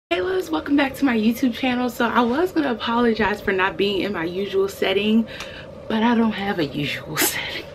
Hey loves, welcome back to my YouTube channel. So I was going to apologize for not being in my usual setting, but I don't have a usual setting.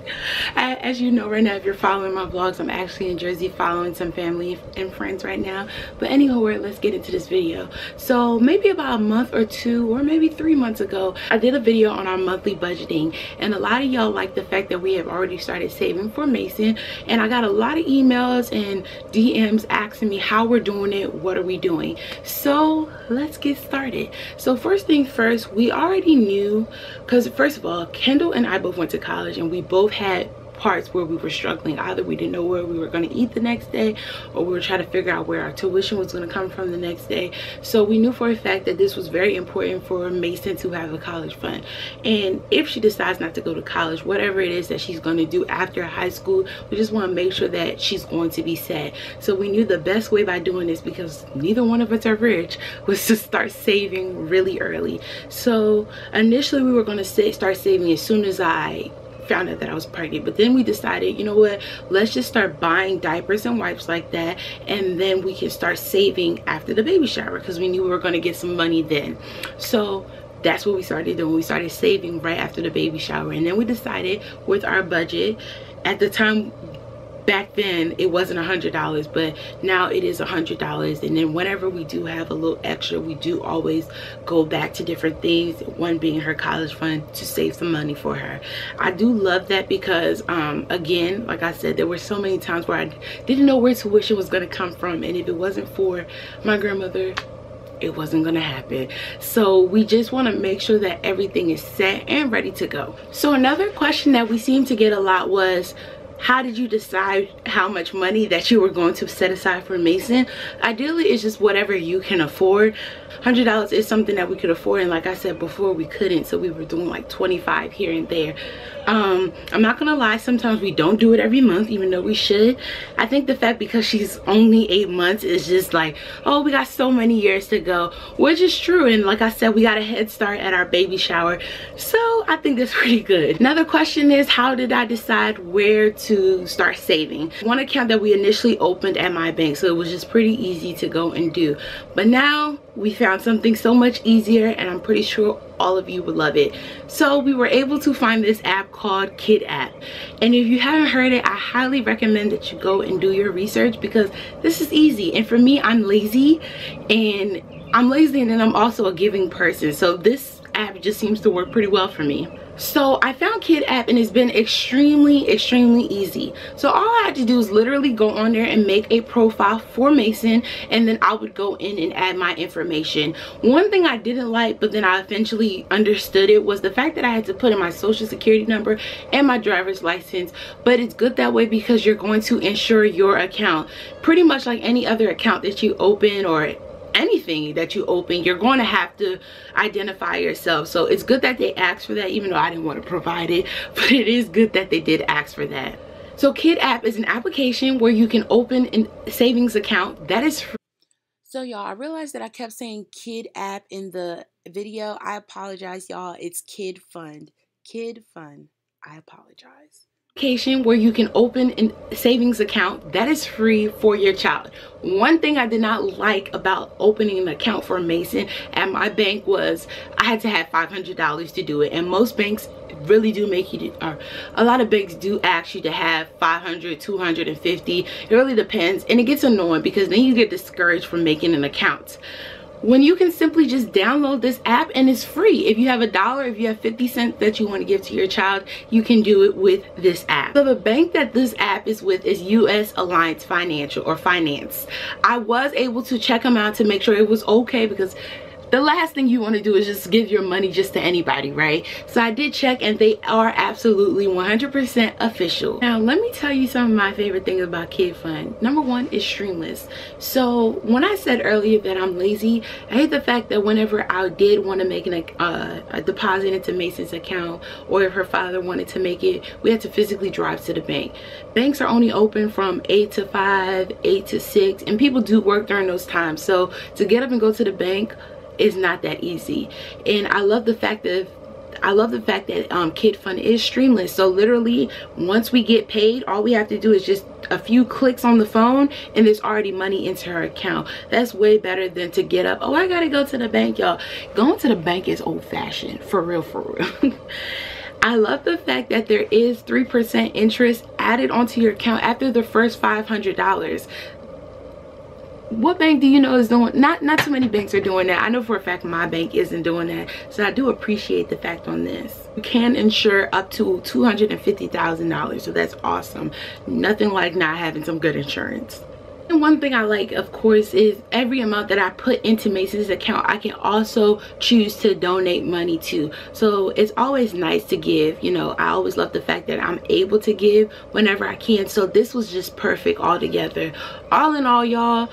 As you know right now, if you're following my vlogs, I'm actually in Jersey following some family and friends right now. But anyway, let's get into this video. So maybe about a month or two or maybe 3 months ago, I did a video on our monthly budgeting, and a lot of y'all like the fact that we have already started saving for Mason, and I got a lot of emails and DMs asking me how we're doing it, what are we doing. So let's get started. So first things first, we already knew, because first of all, Kendall and I both went to college and we both had parts where we were struggling. Either we didn't know where we were going to eat the next day, or we were trying to figure out where our tuition was going to come from the next day. So we knew for a fact that this was very important for Mason to have a college fund. And if she decides not to go to college, whatever it is that she's going to do after high school, we just want to make sure that she's going to be set. So we knew the best way by doing this, because neither one of us are rich, was to start saving really early. So initially we were going to start saving as soon as I found out that I was pregnant, but then we decided, you know what, let's just start buying diapers and wipes like that, and then we can start saving after the baby shower, because we knew we were going to get some money then. So that's what we started doing. We started saving right after the baby shower, and then we decided with our budget at the time. Back then it wasn't $100, but now it is $100. And then whenever we do have a little extra, we do always go back to different things, one being her college fund, to save some money for her. I do love that because again, like I said, there were so many times where I didn't know where tuition was going to come from, and if it wasn't for my grandmother, it wasn't gonna happen. So we just want to make sure that everything is set and ready to go. So another question that we seem to get a lot was, how did you decide how much money that you were going to set aside for Mason? Ideally, it's just whatever you can afford. $100 is something that we could afford, and like I said before, we couldn't, so we were doing like 25 here and there. I'm not gonna lie, sometimes we don't do it every month, even though we should. I think the fact because she's only 8 months is just like, oh, we got so many years to go, which is true. And like I said, we got a head start at our baby shower, so I think that's pretty good. Another question is, how did I decide where to start saving? One account that we initially opened at my bank, so it was just pretty easy to go and do. But now we found something so much easier, and I'm pretty sure all of you would love it. So we were able to find this app called Kidfund, and if you haven't heard it, I highly recommend that you go and do your research, because this is easy. And for me, I'm lazy, and then I'm also a giving person, so this app just seems to work pretty well for me. So I found Kidfund, and it's been extremely easy. So all I had to do is literally go on there and make a profile for Mason, and then I would go in and add my information. One thing I didn't like, but then I eventually understood it, was the fact that I had to put in my social security number and my driver's license. But it's good that way, because you're going to insure your account pretty much like any other account that you open, or anything that you open, you're going to have to identify yourself. So it's good that they asked for that, even though I didn't want to provide it, but it is good that they did ask for that. So Kidfund is an application where you can open a savings account that is free. So y'all, I realized that I kept saying Kidfund in the video. I apologize, y'all. It's Kidfund. Kidfund. I apologize. Where you can open a savings account that is free for your child. One thing I did not like about opening an account for Mason at my bank was I had to have $500 to do it, and most banks really do make you, or a lot of banks do ask you to have 500, 250. It really depends, and it gets annoying because then you get discouraged from making an account, when you can simply just download this app and it's free. If you have $1, if you have 50 cents that you want to give to your child, you can do it with this app. So the bank that this app is with is US Alliance Financial, or Finance. I was able to check them out to make sure it was okay, because the last thing you want to do is just give your money just to anybody, right? So I did check, and they are absolutely 100% official. Now let me tell you some of my favorite things about Kidfund. Number one is streamless. So when I said earlier that I'm lazy, I hate the fact that whenever I did want to make a deposit into Mason's account, or if her father wanted to make it, we had to physically drive to the bank. Banks are only open from 8 to 5, 8 to 6, and people do work during those times. So to get up and go to the bank is not that easy. And I love the fact that I love the fact that Kidfund is streamless. So literally once we get paid, all we have to do is just a few clicks on the phone and there's already money into her account. That's way better than to get up, oh I gotta go to the bank. Y'all, going to the bank is old-fashioned, for real. I love the fact that there is 3% interest added onto your account after the first $500. What bank do you know is doing? Not too many banks are doing that. I know for a fact my bank isn't doing that, so I do appreciate the fact on this. You can insure up to $250,000, so that's awesome. Nothing like not having some good insurance. And one thing I like, of course, is every amount that I put into Mason's account, I can also choose to donate money to. So it's always nice to give. You know, I always love the fact that I'm able to give whenever I can. So this was just perfect altogether. All in all, y'all,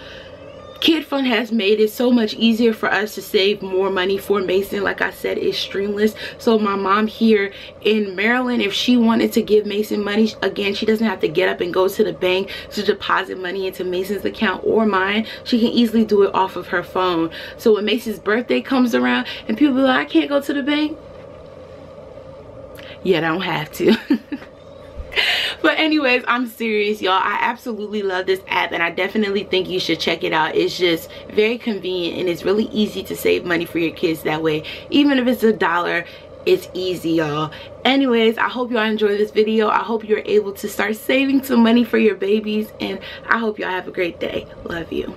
Kidfund has made it so much easier for us to save more money for Mason. Like I said, it's streamless. So my mom here in Maryland, if she wanted to give Mason money, again, she doesn't have to get up and go to the bank to deposit money into Mason's account or mine. She can easily do it off of her phone. So when Mason's birthday comes around and people be like, I can't go to the bank, yeah, don't have to. But anyways, I'm serious, y'all. I absolutely love this app and I definitely think you should check it out. It's just very convenient and it's really easy to save money for your kids that way. Even if it's $1, it's easy, y'all. Anyways, I hope y'all enjoyed this video. I hope you're able to start saving some money for your babies and I hope y'all have a great day. Love you.